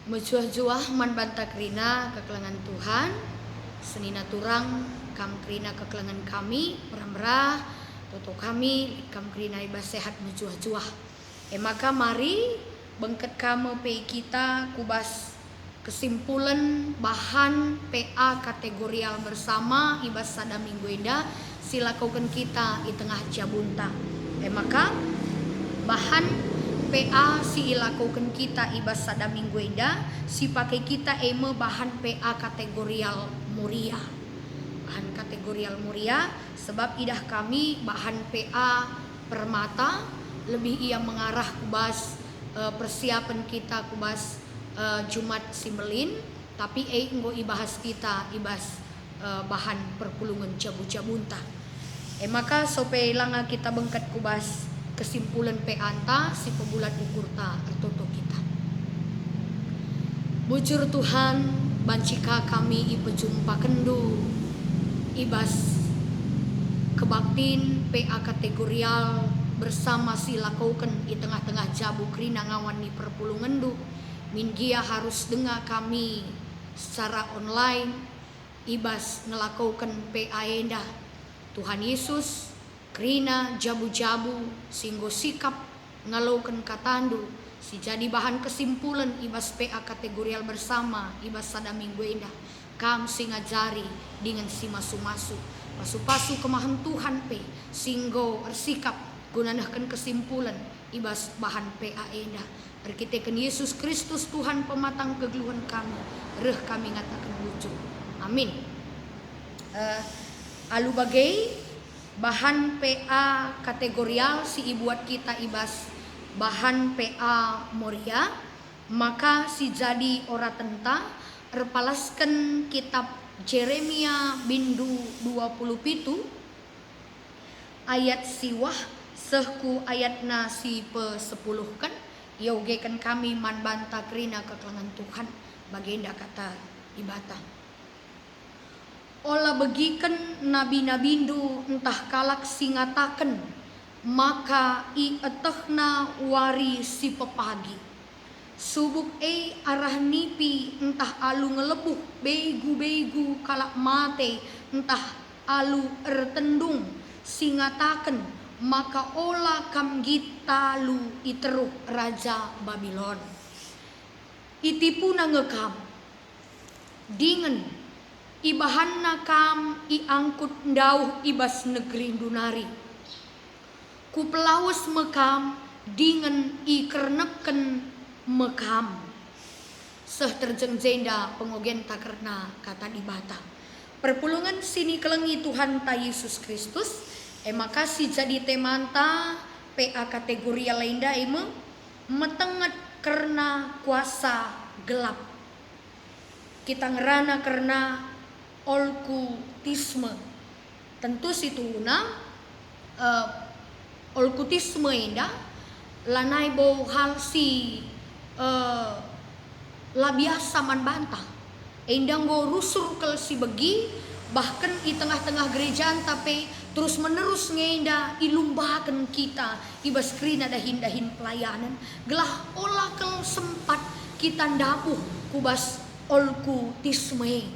Menjuah-juah man banta krina kekelangan Tuhan, senina turang kam krina kekelangan kami, merah-merah, toto kami, kam krina ibas sehat menjuah-juah. Maka mari bengket kamu pe kita kubas kesimpulan bahan PA kategorial bersama ibas sada minggu indah silakukan kita di tengah jabunta. Maka bahan PA si ilakukan kita ibas sada minggu indah si pakai kita bahan PA kategorial muria. Bahan kategorial muria sebab idah kami bahan PA permata lebih ia mengarah kubas persiapan kita kubas Jumat Simelin, tapi enggo ibahas kita ibas bahan perpulungan jabu-jabunta. Maka sope langa kita bengkat kubas kesimpulan peanta si pembulat ukurta tertutup kita. Bujur Tuhan bancika kami ipejumpa kendu ibas kebaktin PA kategorial bersama si lakukan di tengah-tengah jabu krina ngawan ni perpulungan du mingia harus dengar kami secara online ibas ngelakukan PA endah Tuhan Yesus krina jabu-jabu singgo sikap ngalaukan katandu si jadi bahan kesimpulan ibas PA kategorial bersama ibas sada minggu indah kam singajari dengan si masu-masu pasu-pasu kemahan Tuhan pe singgo ersikap gunanakan kesimpulan ibas bahan PA indah berkitekan Yesus Kristus Tuhan pematang kegeluhan kami reh kami ngatakan wujud amin. Alu bagai bahan PA kategorial si ibuat kita ibas bahan PA moria maka si jadi ora tenta erpalaskan kitab Jeremia bindu 27 ayat siwah sehku ayatna si pe-10 kan yogekan kami man banta krina kekelangan Tuhan bagenda kata ibata olah begikan nabi-nabindu entah kalak singataken maka i etehna wari si pepagi subuk arah nipi entah alu ngelebuh begu-begu kalak mate entah alu ertendung singataken maka olah kam gitalu iteruh raja Babilon itipuna ngekam dingen ibahanna kam iangkut ndauh ibas negeri dunari ku pelawes mekam dingen ikerneken mekam seh terjeng jenda pengogen takerna kata dibata perpulungan sini kelengi Tuhan ta Yesus Kristus maka si jadi temanta PA kategori lainda metenget karena kuasa gelap kita ngerana karena olkultisme tentu situna olkultisme indah lanai bau hal si labiasa man bantah endang go rusur ke si begi bahkan di tengah-tengah gerejaan tapi terus menerus ngenda ilumbakan kita ibas krina dahin-dahin pelayanan gelah olah kel sempat kita ndapuh kubas olkultisme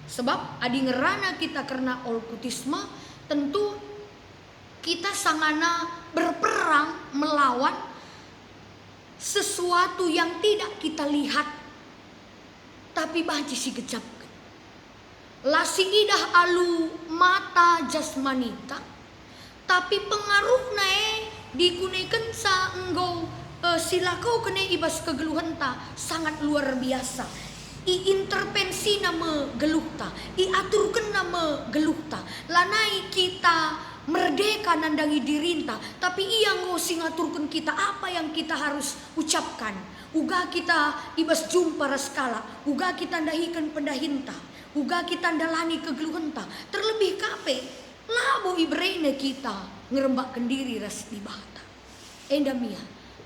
sebab adi ngerana kita karena olkultisme tentu kita sangana berperang melawan sesuatu yang tidak kita lihat tapi baji si gejap lasi idah alu mata jasmanita tapi pengaruhna digunakan sa enggo silakau kene ibas kegeluhan ta sangat luar biasa intervensi nama geluh ta aturkan nama geluh ta lanai kita merdeka nandangi dirinta tapi ia ngo singaturkan kita apa yang kita harus ucapkan uga kita ibas jumpa raskala uga kita ndahikan pendahinta uga kita ndalani kegeluhan ta terlebih kape labo ibrene kita ngerembakkan diri ras di bata endamia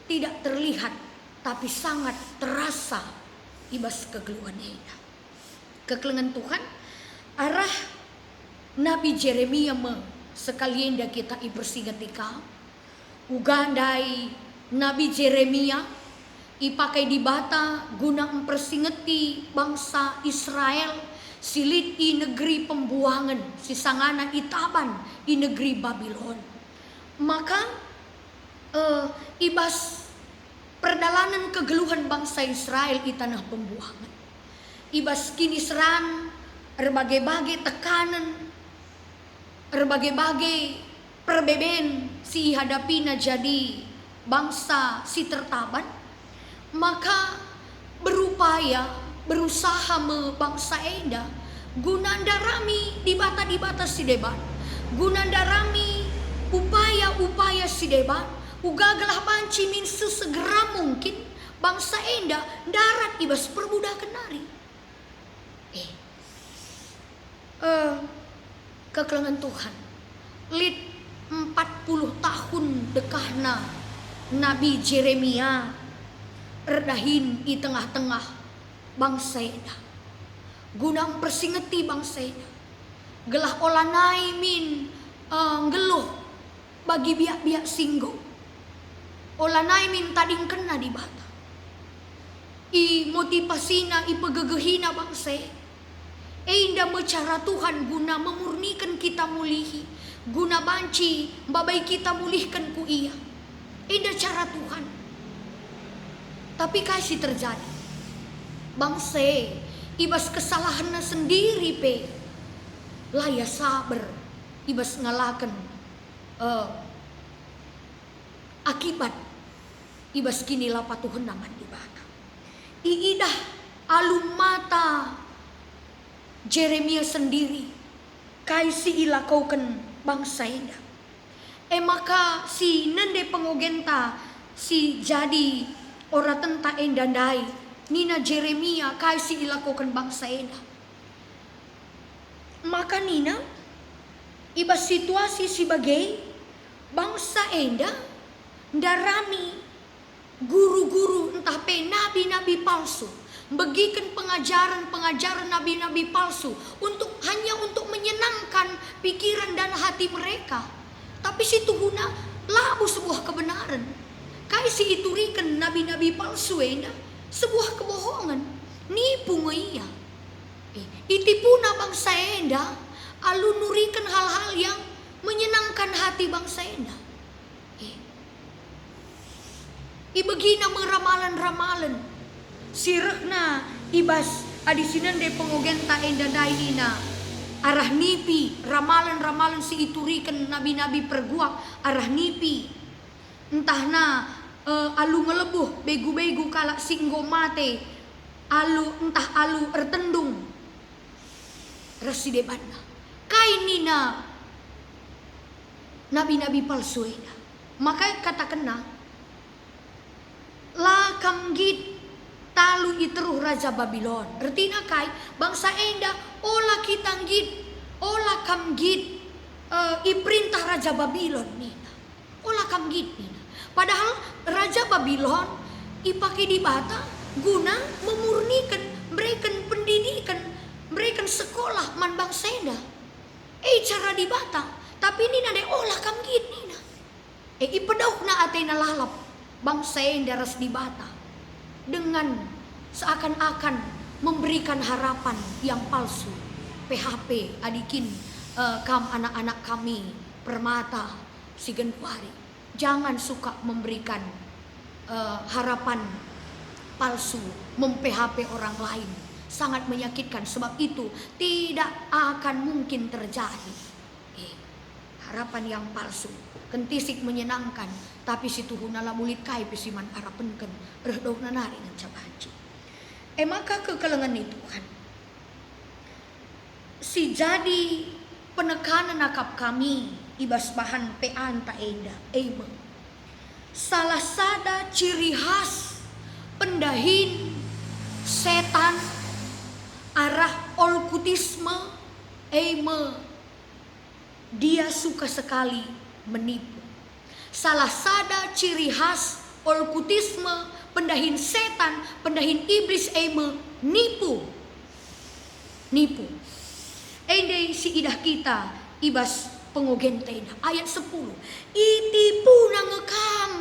tidak terlihat tapi sangat terasa ibas kegeluhan enda kekelengan Tuhan arah Nabi Jeremia sekali enda kita ibersi ketika ugandai Nabi Jeremia ipakai di bata guna mempersingeti bangsa Israel silit i negeri pembuangan sisangana itaban i negeri Babylon. Maka ibas perdalanan kegeluhan bangsa Israel di tanah pembuangan. Ibas kini seran berbagai-bagai tekanan, berbagai-bagai perbedaan si hadapina jadi bangsa si tertaban. Maka berusaha bangsa enda gunanda rami di bata si debat, gunanda rami upaya si debat ugagalah banci min sesegera mungkin bangsa enda darat ibas perbudakan nari. Kekelengan Tuhan lit 40 tahun dekahna Nabi Jeremia erdahin di tengah-tengah bangsa eda guna persingeti bangsa eda gelah olanai min geluh bagi biak-biak singgo olanai min tading kena di bata i motivasina i pegegehina bangsa indah mecara Tuhan guna memurnikan kita mulihi guna banci babai kita mulihkan ku iya indah cara Tuhan. Tapi kasih terjadi bangsa ibas kesalahannya sendiri laya sabar ibas ngalakan akibat ibas kini lapa Tuhan naman di bata iidah alum mata Jeremia sendiri kaisi ilakaukan bangsa indah maka si nende pengogenta si jadi ora tenta endandai nina Jeremia kaisi ilakukan bangsa enda. Maka nina iba situasi sebagai bangsa enda darami guru-guru entah nabi-nabi palsu bagikan pengajaran nabi-nabi palsu hanya untuk menyenangkan pikiran dan hati mereka. Tapi situ guna labu sebuah kebenaran. Kaisi iturikan nabi-nabi palsu sebuah kebohongan. Nipu iya. Itipuna bangsa enda alu nurikan hal-hal yang menyenangkan hati bangsa enda. Ibegina meramalan-ramalan. Sirehna ibas adisinan de pengogenta enda daina. Arah nipi ramalan-ramalan si iturikan nabi-nabi perguak arah nipi entahna alu ngelebuh begu-begu kalak singgo mate alu ertendung rasi debatna kainina nabi-nabi palsu eda. Maka kata kena lakam git talu iteruh raja Babylon. Artinya kai bangsa enda ola kita git ola kam git iperintah raja Babylon nina. Ola kam git nina. Padahal raja Babylon ipakai di bata guna memurnikan berikan pendidikan berikan sekolah man bangsa enda. Cara di bata tapi nina de ola kam git nina. Ipedauhna atena lalap bangsa enda ras di bata dengan seakan-akan memberikan harapan yang palsu. PHP adikin kam anak-anak kami permata si Genduari jangan suka memberikan harapan palsu, mem-PHP orang lain sangat menyakitkan sebab itu tidak akan mungkin terjadi. Harapan yang palsu kentisik menyenangkan tapi situ hunala mulit kai pesiman harapenken rehdau nanari dengan cabaci. Maka kekelengan itu kan si jadi penekanan nakap kami ibas bahan peanta enda salah sada ciri khas pendahin setan arah olkutisme dia suka sekali menipu. Salah sada ciri khas olkutisme pendahin setan, pendahin iblis nipu. Ende si idah kita ibas pengogentena ayat 10. Itipuna ngekam.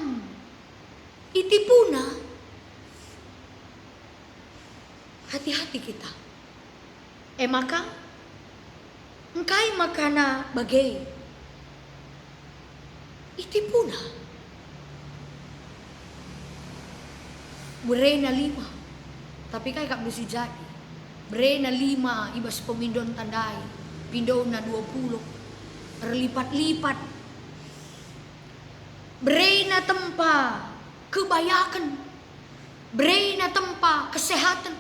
Itipuna hati-hati kita. Maka engkai makana bagai itipuna berena 5 tapi kai kak besi jadi berena 5 ibas pemindon tandai pindona 20 terlipat-lipat berena tempa kebayakan berena tempa kesehatan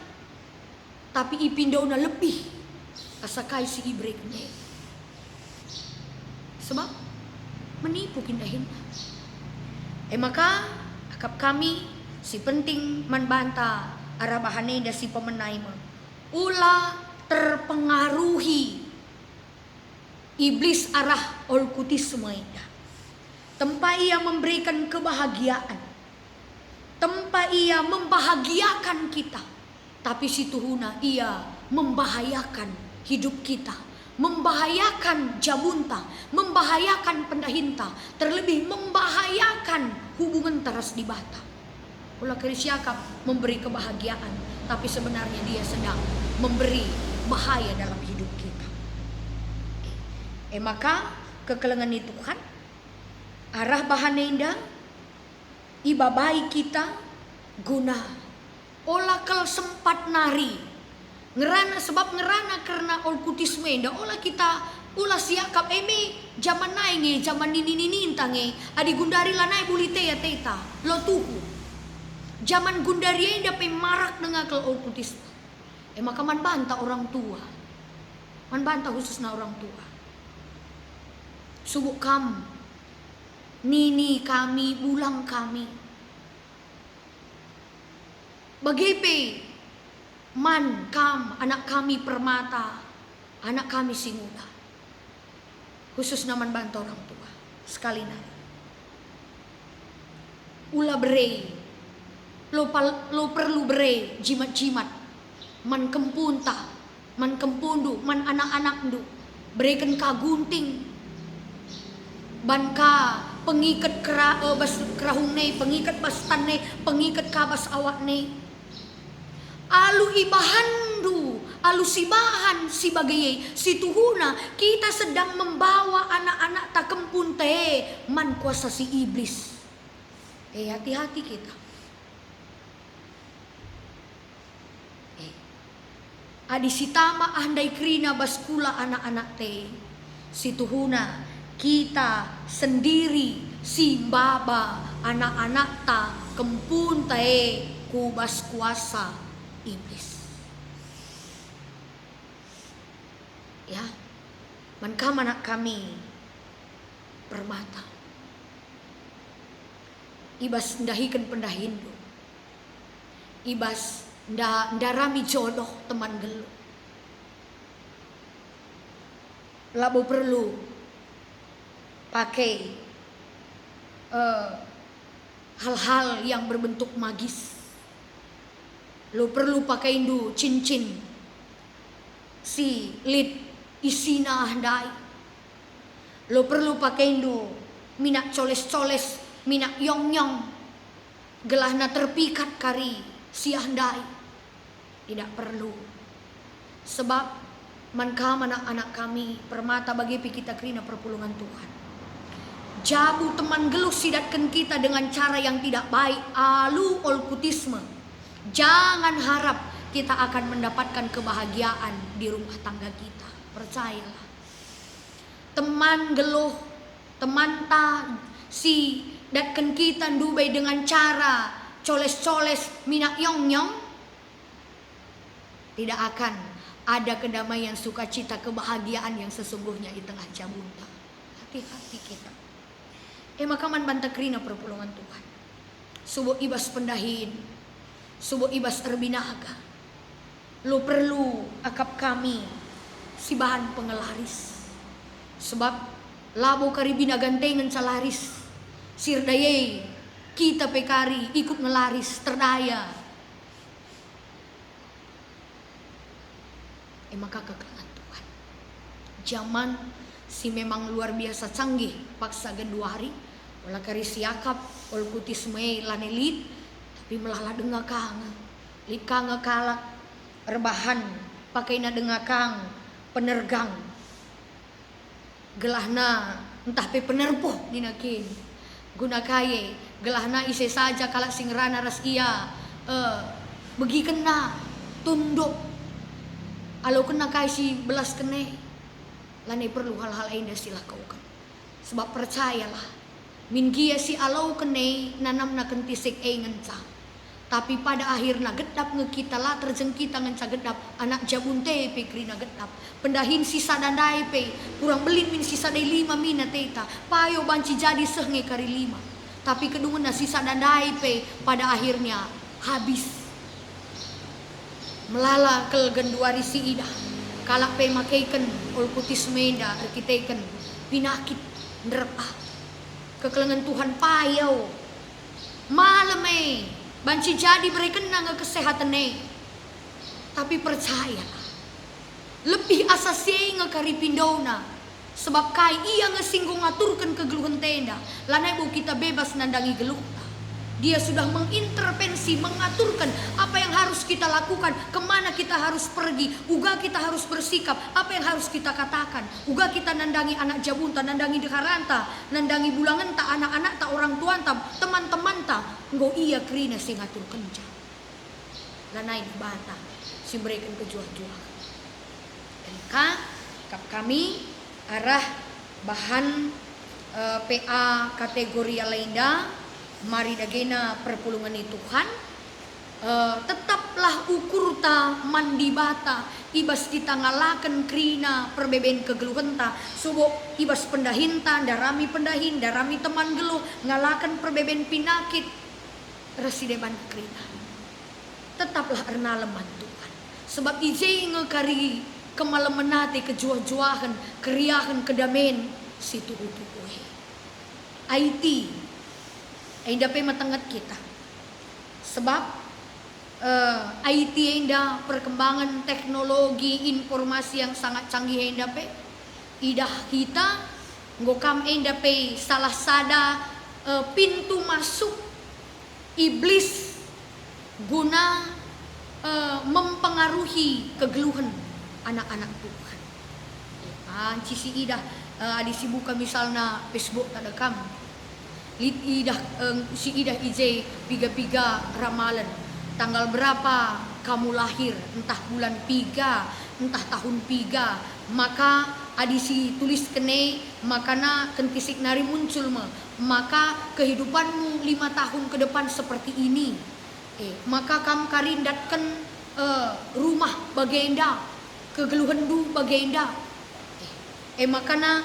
tapi ipindona lebih kasakai si ibreknya sebab menipu kindah-hindah. Maka akap kami si penting manbanta arah bahaneda si pemenai ulah terpengaruhi iblis arah olkutisme ida. Tempat ia memberikan kebahagiaan, tempat ia membahagiakan kita, tapi si Tuhuna ia membahayakan hidup kita, membahayakan jabunta, membahayakan pendahinta, terlebih membahayakan hubungan teras di bata. Ulah kerisiakap memberi kebahagiaan, tapi sebenarnya dia sedang memberi bahaya dalam hidup kita. Maka kekelengan itu kan arah bahanenda ibabai kita guna olah kalau sempat nari ngerana sebab ngerana karena olkutisme nda olah kita ulah siakap zaman nainge zaman nini intange adi gundari lanai bulite ya teta lo tuhu zaman gundari nda pe marak dengan kel olkutisme. Maka man banta orang tua, man banta khususnya orang tua. Subuk kam, nini kami, bulang kami. Bagepe man kam, anak kami permata, anak kami singuda. Khusus naman bantu orang tua. Sekali nari. Ula bere, lo perlu bere, jimat-jimat. Man kempunta, man kempundu, man anak-anak ndu. Berikan kagunting. Banka pengikat bas kerahung ne, pengikat bas tan ne, pengikat kabas awak ne. Alu ibahandu, alu sibahan si bagai si Tuhuna kita sedang membawa anak-anak takempun teh man kuasa si iblis. Hati-hati kita. Adi sitama andai krina baskula anak-anak teh si Tuhuna kita sendiri si baba anak-anak ta kempun teh kubas kuasa iblis. Ya, mankam anak kami permata. Ibas ndahikan pendahindu. Ibas ndarami jodoh teman gelu. Labo perlu pakai hal-hal yang berbentuk magis. Lo perlu pakai indu cincin si lid isina handai. Lo perlu pakai indu minak coles-coles, minak yong-yong, gelahna terpikat kari si handai. Tidak perlu. Sebab mankam anak-anak kami permata bagi kita krina perpulungan Tuhan. Jabu teman geluh sidatkan kita dengan cara yang tidak baik, alu olkutisme. Jangan harap kita akan mendapatkan kebahagiaan di rumah tangga kita. Percayalah. Teman geluh, teman ta si datkan kita dubai dengan cara coles-coles minak yong-yong, tidak akan ada kedamaian, sukacita, kebahagiaan yang sesungguhnya di tengah jabunta. Hati-hati kita. Maka man banta krina perpulungan Tuhan. Subuh ibas pendahin, subuh ibas terbinaga. Lo perlu akap kami si bahan pengelaris. Sebab labo kari binagantengan salaris. Sirdaye kita pekari ikut ngelaris terdaya. Maka kekelengan Tuhan. Zaman si memang luar biasa canggih paksa genduari olah kari siakap olkutisme lanelit tapi melala denga kanga lit kanga kalak rebahan pakaina dengakang penergang gelahna entah pe penerpoh dinakin guna kaye gelahna ise saja kalak singrana ras ia begi kena tunduk alau kena kaisi belas kene lane perlu hal-hal indah silah kau kan sebab percayalah min gia si alau kene nanam na kentisik ngenca tapi pada akhirnya gedap ngekita lah terjengkita ngenca gedap anak jabunte pe krina gedap pendahin sisa dandai pe kurang belin min sisa dai 5 mina teta payo banci jadi sehenge kari 5 tapi kedungna sisa dandai pe pada akhirnya habis melala kel genduari si ida kalak pe makaiken ol kutis menda rekiteken pinakit nerpa kekelengan Tuhan payau malame banci jadi mereka nang kesehatan tapi percayalah lebih asasi ngekari pindona sebab kai ia ngesinggung ngaturkan kegeluhan tenda lanai bu kita bebas nandangi geluh dia sudah mengintervensi mengaturkan apa yang harus kita lakukan kemana kita harus pergi uga kita harus bersikap apa yang harus kita katakan uga kita nandangi anak jabunta nandangi dekaranta nandangi bulangan tak anak-anak tak orang tua tak teman-teman tak nggo iya krina sing ngatur kenca lanai bata si mereka kejuah-juah ka kap kami arah bahan PA kategori lainda mari dagena perpulungan Tuhan tetaplah ukur ta mandi bata ibas kita ngalakan krina perbeben kegeluhan ta subo ibas pendahinta darami pendahin darami teman geluh ngalakan perbeben pinakit resideban krina tetaplah erna leman Tuhan sebab ije ngekari kemalemenate kejuah-juahan keriahan kedamen situ utuh IT ainda pe matangat kita sebab IT ainda perkembangan teknologi informasi yang sangat canggih ainda pe idah kita ngokam ainda pe salah sada pintu masuk iblis guna mempengaruhi kegeluhan anak-anak Tuhan cisi idah adisi buka misalnya Facebook tak ada kamu si idah ije piga-piga ramalan tanggal berapa kamu lahir entah bulan piga entah tahun piga maka adisi tulis kene makana kentisik nari muncul maka kehidupanmu 5 tahun ke depan seperti ini maka kamu karindatkan rumah bagenda kegeluhan du bagenda makana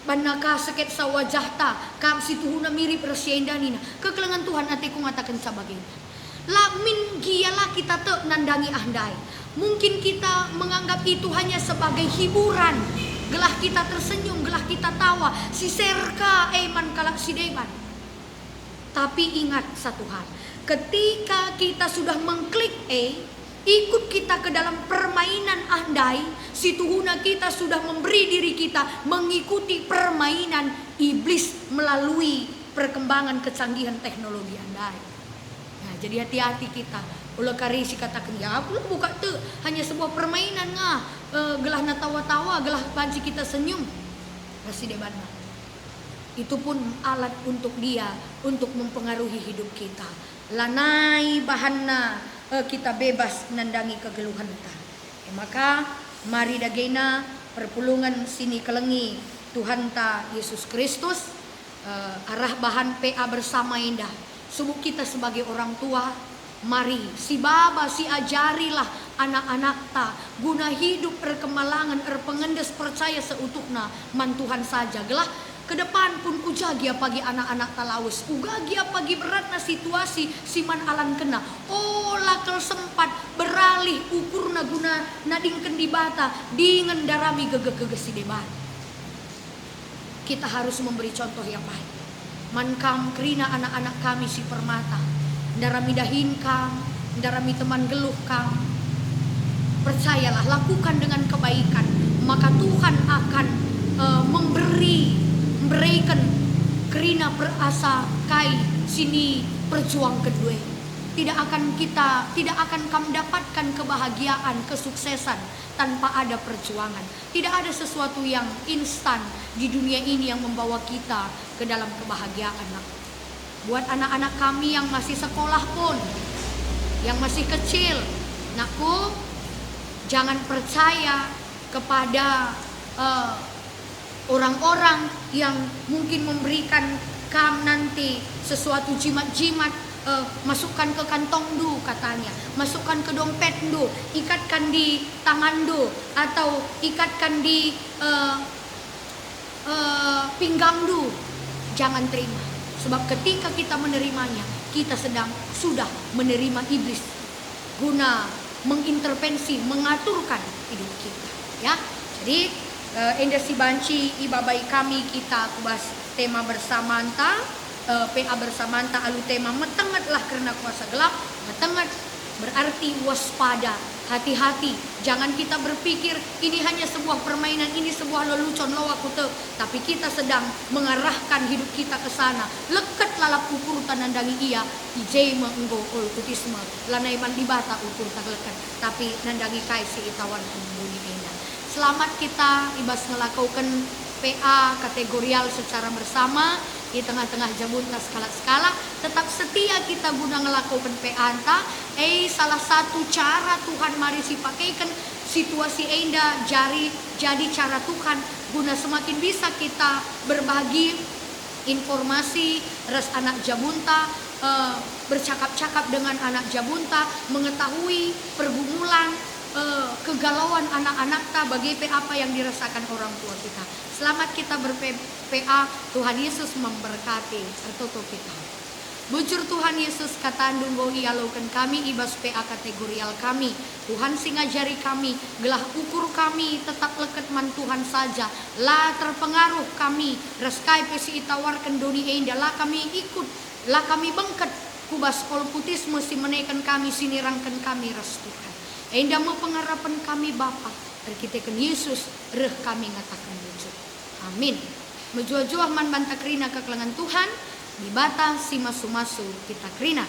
banaka sakit sa wajahta kam situhuna mirip rasienda nina kekelengan Tuhan atiku ngatakan sabagenda lamin giyalah kita te nandangi andai mungkin kita menganggap itu hanya sebagai hiburan gelah kita tersenyum gelah kita tawa si serka eman kalak si deban tapi ingat satu hal ketika kita sudah mengklik ikut kita ke dalam permainan andai situhuna kita sudah memberi diri kita mengikuti permainan iblis melalui perkembangan kecanggihan teknologi andai. Nah, jadi hati-hati kita. Ulah karisi katakan ya aku buka tuh hanya sebuah permainan gelahna tawa-tawa gelah panci kita senyum pasti debana. Itu pun alat untuk dia untuk mempengaruhi hidup kita. Lanai bahanna kita bebas nandangi kegeluhan kita. Maka mari dagena perpulungan sini kelengi Tuhan ta Yesus Kristus arah bahan PA bersama indah. Subuh kita sebagai orang tua mari si baba si ajarilah anak-anak ta guna hidup perkemalangan pengendes percaya seutuhna man Tuhan saja gelah ke depan pun ujagia pagi anak-anak talawus ugagia pagi beratna situasi siman alan kena lakal sempat beralih ukurna guna nadingken di bata dengan darami gege-gege si debat kita harus memberi contoh yang baik mankam krina anak-anak kami si permata darami dahin kam darami teman geluh kam percayalah lakukan dengan kebaikan maka Tuhan akan memberikan kerina perasa kai sini perjuang kedua tidak akan kamu dapatkan kebahagiaan, kesuksesan tanpa ada perjuangan. Tidak ada sesuatu yang instan di dunia ini yang membawa kita ke dalam kebahagiaan. Buat anak-anak kami yang masih sekolah pun, yang masih kecil, nakku, jangan percaya kepada orang-orang yang mungkin memberikan kamu nanti sesuatu jimat-jimat. Masukkan ke kantong du katanya, masukkan ke dompet du, ikatkan di tangan du, atau ikatkan di pinggang du. Jangan terima, sebab ketika kita menerimanya, kita sudah menerima iblis guna mengintervensi, mengaturkan hidup kita. Ya, jadi enda si banci ibabai kami kita kubas tema bersama anta. PA bersama anta alu tema metengetlah karena kuasa gelap. Metenget berarti waspada, hati-hati. Jangan kita berpikir ini hanya sebuah permainan, ini sebuah lelucon lawakute, tapi kita sedang mengarahkan hidup kita ke sana. Leket lalap ukur tanandangi ia ijai menggo kulkutisme lanai mandibata ukur tak leket, tapi nandangi kaisi itawan pembunyi indah. Selamat kita ibas ngelakukan PA kategorial secara bersama di tengah-tengah jabunta skala-skala. Tetap setia kita guna ngelakukan PA anta. Salah satu cara Tuhan mari si pakaikan situasi enda jadi cara Tuhan guna semakin bisa kita berbagi informasi res anak jabunta, bercakap-cakap dengan anak jabunta, mengetahui pergumulan kegalauan anak-anak ta bagi apa yang dirasakan orang tua kita. Selamat kita ber-PA. Tuhan Yesus memberkati. Tertutup kita. Bujur Tuhan Yesus kata andunggo ialokan kami ibas PA kategorial kami. Tuhan singajari kami, gelah ukur kami tetap leket man Tuhan saja. Lah terpengaruh kami, reskai pesi itawarkan doni enda, lah kami ikut, lah kami bengket. Kubas kolputis mesti menaikkan kami, sinirangkan kami res Tuhan. Enda mau pengharapan kami Bapa, terkitekan Yesus, reh kami ngatakan wujud. Amin. Menjua-jua man bantak rina kekelangan Tuhan, di bata si masu-masu kita krina.